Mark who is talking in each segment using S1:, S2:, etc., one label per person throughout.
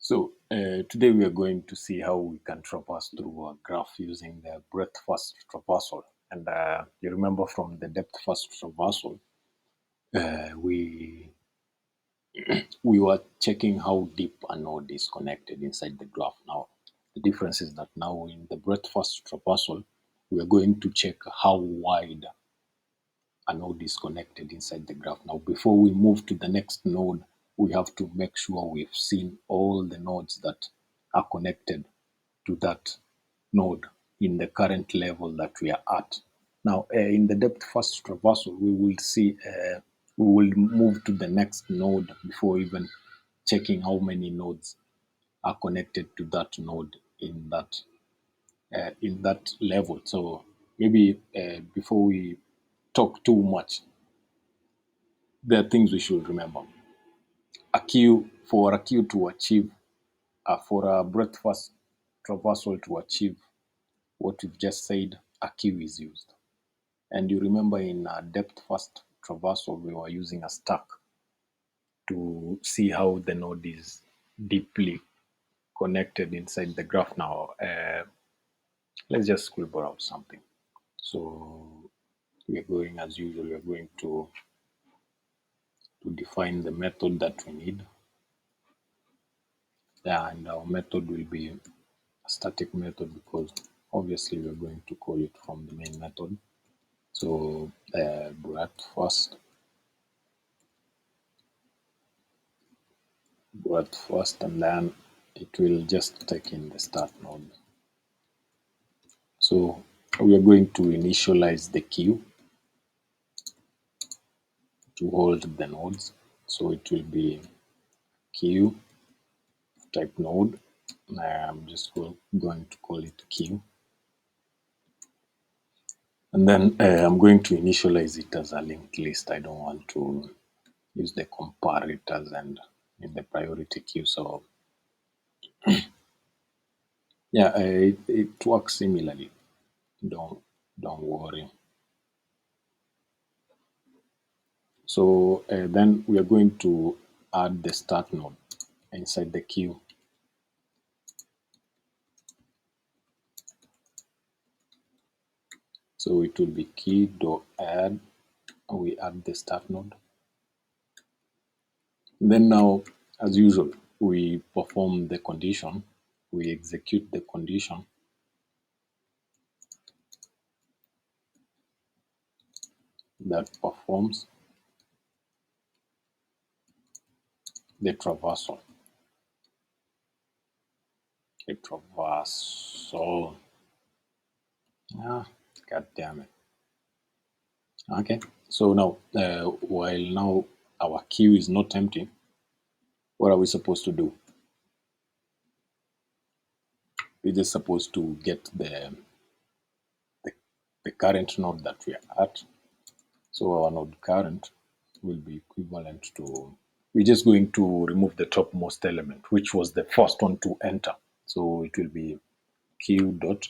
S1: Today we are going to see how we can traverse through a graph using the breadth first traversal. And you remember from the depth first traversal, we were checking how deep a node is connected inside the graph. Now, the difference is that now in the breadth first traversal, we are going to check how wide a node is connected inside the graph. Now, before we move to the next node, we have to make sure we've seen all the nodes that are connected to that node in the current level that we are at. Now, in the depth first traversal, we will move to the next node before even checking how many nodes are connected to that node in that level. So maybe before we talk too much, there are things we should remember. For a queue to achieve, for a breadth first traversal to achieve what we've just said, a queue is used. And you remember in depth first traversal, we were using a stack to see how the node is deeply connected inside the graph. Now, let's just scribble out something. So we are going, as usual, we are going to define the method that we need. And our method will be a static method because obviously we're going to call it from the main method. So breadth first, and then it will just take in the start node. So we are going to initialize the queue to hold the nodes. So it will be queue type node. I'm just going to call it queue. And then I'm going to initialize it as a linked list. I don't want to use the comparators and in the priority queue. So yeah, it works similarly. Don't worry. So then we are going to add the start node inside the queue. So it will be key.add. We add the start node. Then now, as usual, we perform the condition. We execute the condition. That performs the traversal. Ah, god damn it. Okay, so now while now our queue is not empty, what are we supposed to do? We're just supposed to get the current node that we are at. So our node current will be equivalent to, we're just going to remove the topmost element, which was the first one to enter. So it will be queue dot,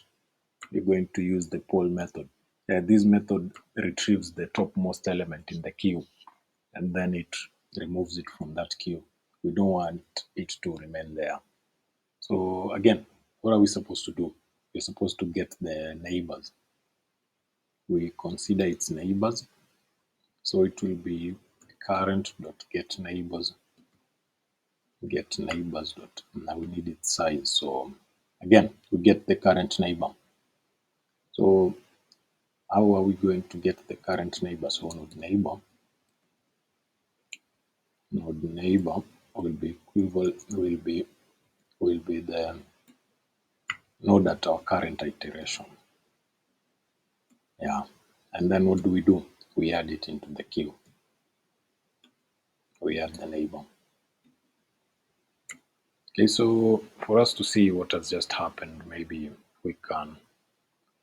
S1: we're going to use the poll method. This method retrieves the topmost element in the queue and then it removes it from that queue. We don't want it to remain there. So again, what are we supposed to do? We're supposed to get the neighbors. We consider its neighbors. So it will be current.get neighbors. Get neighbors dot, now we need its size. So again, we get the current neighbor. So how are we going to get the current neighbor? So node neighbor will be equivalent, will be the node at our current iteration. Yeah. And then what do? We add it into the queue. We add the neighbor. Okay, so for us to see what has just happened, maybe we can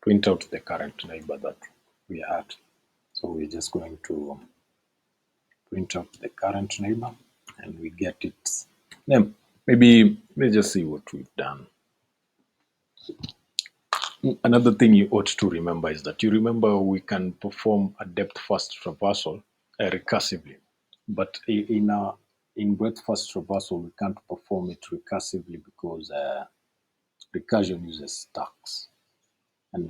S1: print out the current neighbor that we are at. So we're just going to print out the current neighbor and we get its name. Maybe let's just see what we've done. Another thing you ought to remember is that we can perform a depth first traversal recursively, but in in breadth first traversal, we can't perform it recursively because recursion uses stacks, and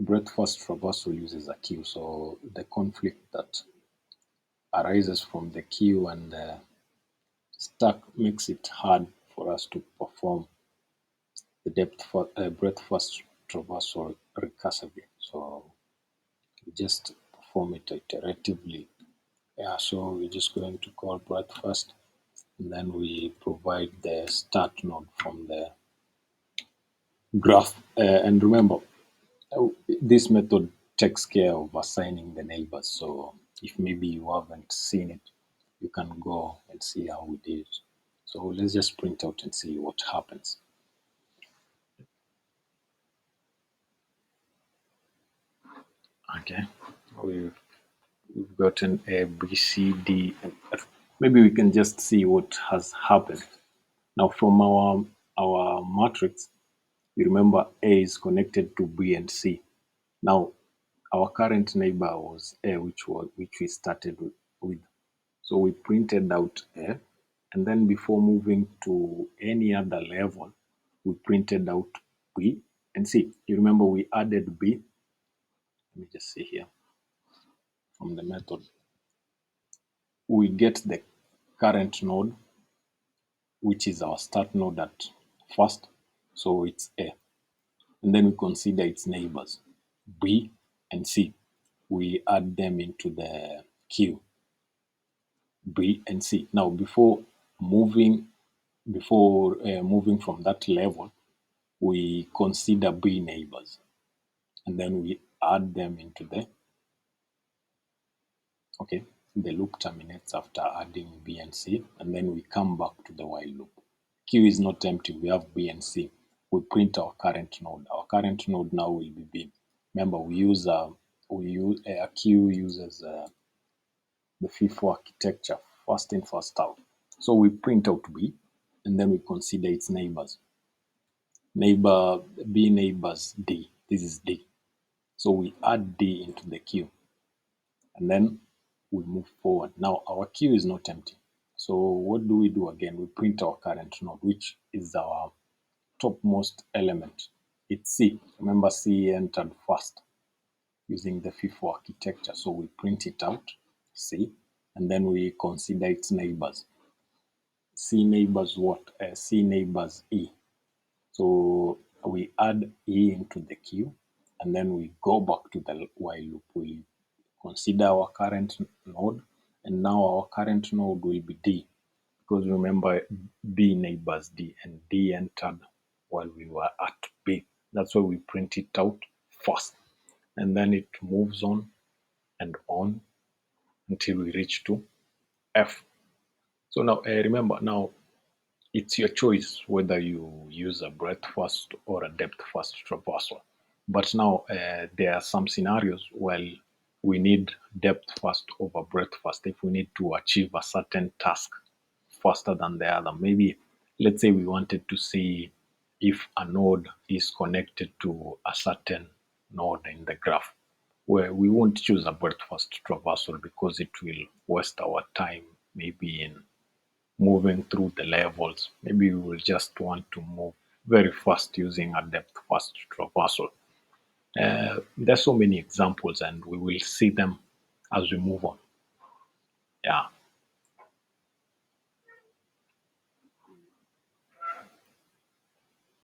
S1: breadth first traversal uses a queue. So the conflict that arises from the queue and stack makes it hard for us to perform the breadth first traversal recursively. So we just perform it iteratively. Yeah, so we're just going to call breadth first, and then we provide the start node from the graph. And remember, this method takes care of assigning the neighbors. So if maybe you haven't seen it, you can go and see how we did it. So let's just print out and see what happens. Okay, we've, we've gotten A, B, C, D, and F. Maybe we can just see what has happened. Now from our matrix, you remember A is connected to B and C. Now our current neighbor was A, which we started with. So we printed out A, and then before moving to any other level, we printed out B and C. You remember we added B. Let me just see here from the method. We get the current node, which is our start node at first. So it's A. And then we consider its neighbors, B and C. We add them into the queue, B and C. Now, moving from that level, we consider B neighbors, and then we add them into the okay. The loop terminates after adding B and C, and then we come back to the while loop. Q is not empty. We have B and C. We print our current node. Our current node now will be B. Remember, we use a queue uses the FIFO architecture, first in, first out. So we print out B, and then we consider its neighbors. Neighbor B neighbors D. This is D. So we add D into the queue, and then we move forward. Now our queue is not empty. So what do we do again? We print our current node, which is our topmost element. It's C. Remember, C entered first using the FIFO architecture. So we print it out, C, and then we consider its neighbors. C neighbors what? C neighbors E. So we add E into the queue, and then we go back to the while loop. We consider our current node, and now our current node will be D, because remember B neighbors D, and D entered while we were at B. That's why we print it out first, and then it moves on until we reach to F. So now remember, now it's your choice whether you use a breadth first or a depth first traversal. But now there are some scenarios where we need depth first over breadth first if we need to achieve a certain task faster than the other. Maybe let's say we wanted to see if a node is connected to a certain node in the graph, where we won't choose a breadth first traversal because it will waste our time maybe in moving through the levels. Maybe we will just want to move very fast using a depth first traversal. There's so many examples, and we will see them as we move on. Yeah.